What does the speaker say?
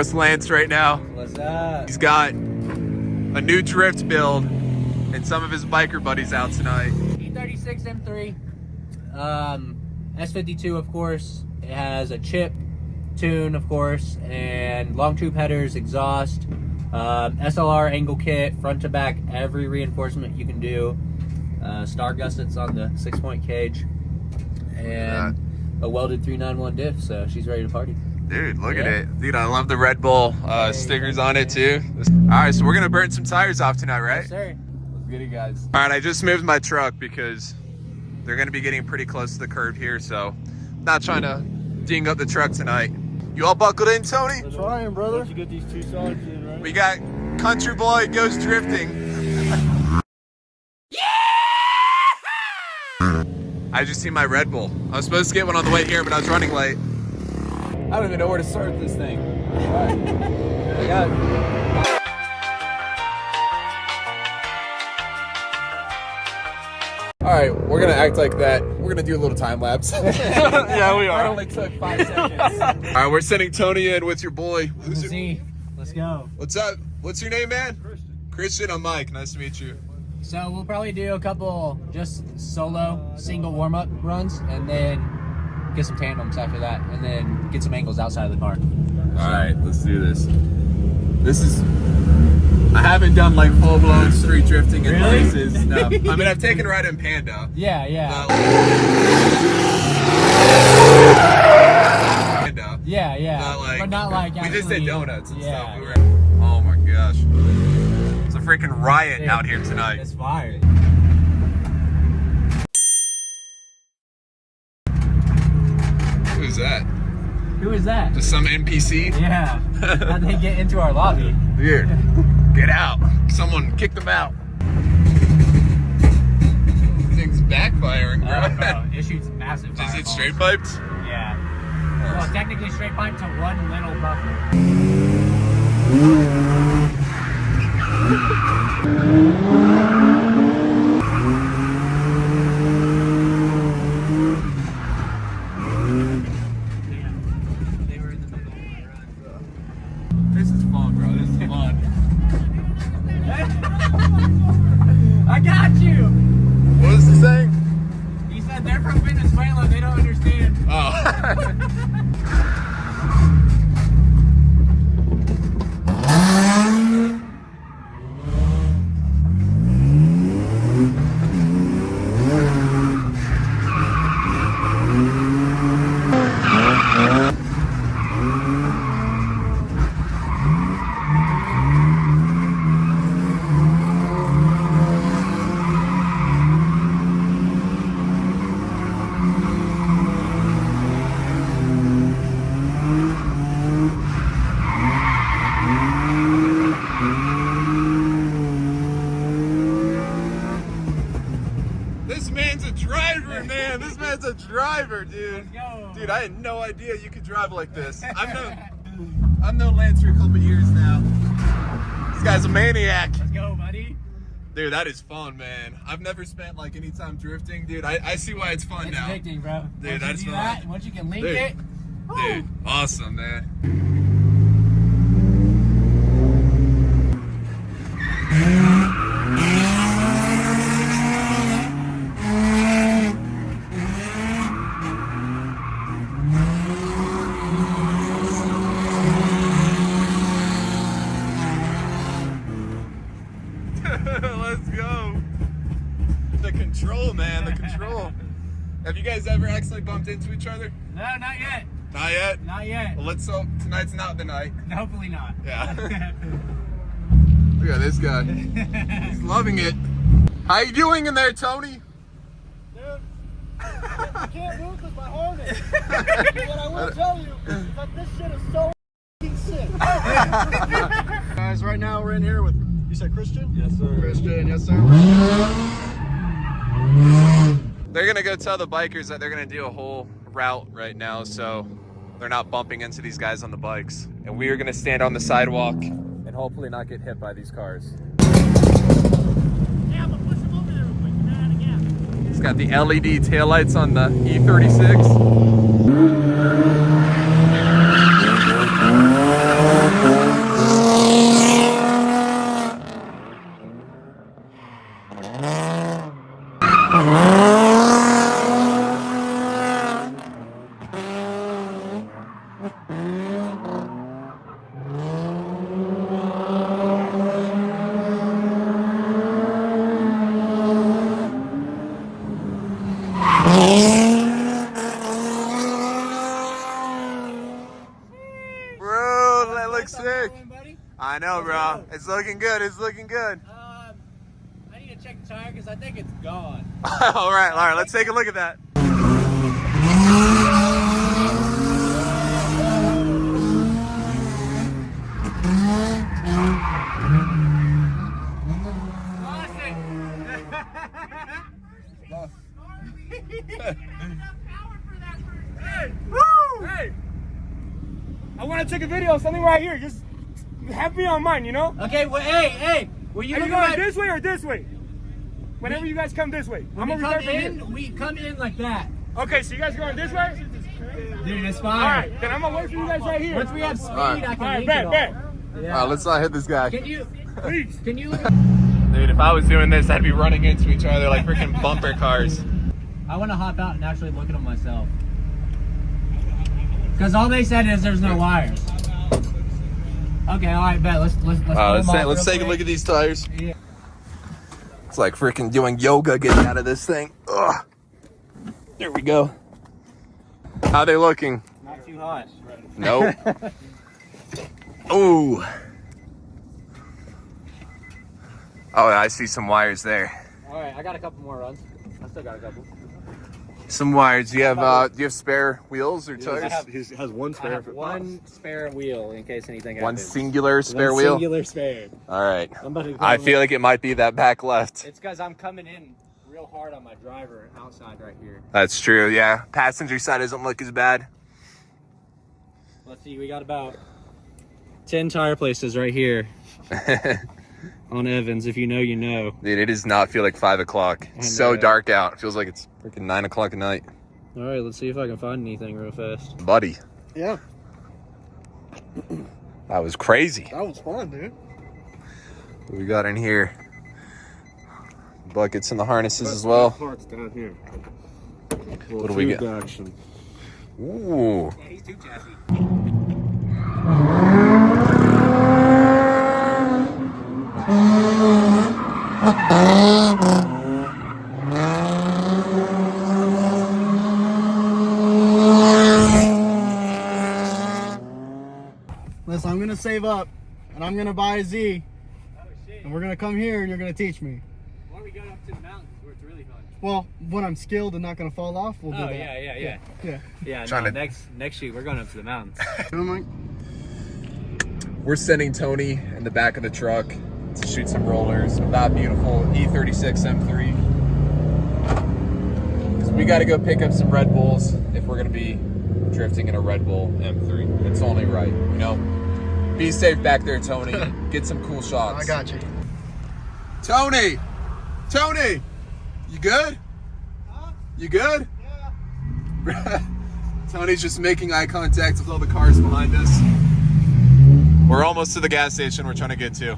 with Lance right now. What's up? He's got a new drift build and some of his biker buddies out tonight. E36 M3, S52 of course. It has a chip tune of course, and long tube headers, exhaust, SLR angle kit, front to back, every reinforcement you can do. Star gussets on the 6-point cage, and a welded 391 diff, so she's ready to party. Dude, look at it. Dude, I love the Red Bull stickers on it too. All right, so we're gonna burn some tires off tonight, right? Yes, sir. Let's get it, guys. All right, I just moved my truck because they're gonna be getting pretty close to the curb here, so I'm not trying to ding up the truck tonight. You all buckled in, Tony? We're trying, brother. Once you get these two solids in, right? We got Country Boy Goes Drifting. I just see my Red Bull. I was supposed to get one on the way here, but I was running late. I don't even know where to start this thing. All right. All right, we're gonna act like that. We're gonna do a little time lapse. Yeah, we are. That only took 5 seconds. All right, we're sending Tony in with your boy. Let's see. Let's go. What's up? What's your name, man? Christian. Christian, I'm Mike. Nice to meet you. So we'll probably do a couple just solo single warm-up runs, and then get some tandems after that, and then get some angles outside of the car. All right, let's do this. This is, I haven't done like full-blown street drifting in places. No, I mean I've taken a ride in Panda. Yeah. Panda. Yeah. But not like we just did donuts and yeah, stuff. Oh my gosh, it's a freaking riot out here tonight. It's fire. Who's that? Who is that? Just some NPC? Yeah. How'd they get into our lobby? Dude, get out. Someone kick them out. Thing's backfiring, bro. Bro, it shoots massive Is it fireballs. straight piped? Yeah. Well, technically straight pipe to one little buffer. They were in the middle of my run. This is fun, bro. This is fun. I got you! What was the saying? He said they're from Venezuela, they don't understand. Oh. This man's a driver, man. This man's a driver, dude. Dude, I had no idea you could drive like this. I've known Lance for a couple years now. This guy's a maniac. Let's go, buddy. Dude, that is fun, man. I've never spent like any time drifting, dude. I see why it's fun It's now. addicting, bro. Dude, Once that's you do fun. that, once you can link Dude. it. Dude, awesome, man. Let's go. The control, man, the control. Have you guys ever actually bumped into each other? No, not yet. Not yet? Not yet. Well, let's hope tonight's not the night. Hopefully not. Yeah. Look at this guy. He's loving it. How you doing in there, Tony? Dude, I can't move with my harness. What I will tell you is that this shit is so f***ing sick. Guys, right now we're in here with, you said Christian? Yes, sir. Christian, yes, sir. They're gonna go tell the bikers that they're gonna do a whole route right now, so they're not bumping into these guys on the bikes. And we are gonna stand on the sidewalk and hopefully not get hit by these cars. Yeah, but push him over there real quick. You're not out of gas. It's got the LED taillights on the E36. Bro, that looks sick. I know, bro. It's looking good. It's looking good. I need to check the tire because I think it's gone. All right. Let's take a look at that. Hey! Woo! Hey! I want to take a video of something right here. Just have me on mine, you know? Okay, well, hey, will you Are look you at going this way or this way? Whenever you guys come this way. I'm when we over come there. in, we come in like that. Okay, so you guys going this way? Dude, it's fine. All right, then I'm gonna wait for you guys right here. Once we have speed, All right. I can All right, link bet. it all. Yeah. Let's not hit this guy. Can you Please. look at... Dude, if I was doing this, I'd be running into each other like freaking bumper cars. I want to hop out and actually look at them myself. Because all they said is there's no wires. Okay, all right, bet. Let's take a look at these tires. Yeah. It's like freaking doing yoga getting out of this thing. Ugh. There we go. How they looking? Not too hot. Nope. Ooh. Oh, I see some wires there. All right, I got a couple more runs. I still got a couple. Some wires. Do you have spare wheels or tires? He has one I spare. have one spare wheel in case anything One happens. singular spare One wheel? singular spare. All right. I'm about to go I feel like it might be that back left. It's because I'm coming in real hard on my driver outside right here. That's true, yeah. Passenger side doesn't look as bad. Let's see, we got about 10 tire places right here on Evans. If you know, you know. Dude, it does not feel like 5 o'clock. It's so dark out. It feels like it's freaking 9 o'clock at night. All right, let's see if I can find anything real fast. Buddy, Yeah, that was crazy. that was fun, dude. What we got in here? Buckets and the harnesses as well. Parts down here. What do we get? Action. Ooh. Yeah, he's too chassis. Listen, I'm gonna save up, and I'm gonna buy a Z, Oh, shit. and we're gonna come here, and you're gonna teach me. Why don't we go up to the mountains where it's really fun? Well, when I'm skilled and not gonna fall off, we'll do Oh, that. yeah. Yeah. Yeah, Trying no, to- next shoot, we're going up to the mountains. We're sending Tony in the back of the truck to shoot some rollers with that beautiful E36 M3. Because we got to go pick up some Red Bulls if we're going to be drifting in a Red Bull M3. It's only right, you know? Be safe back there, Tony. Get some cool shots. I got you. Tony! Tony! You good? Huh? You good? Yeah. Tony's just making eye contact with all the cars behind us. We're almost to the gas station we're trying to get to.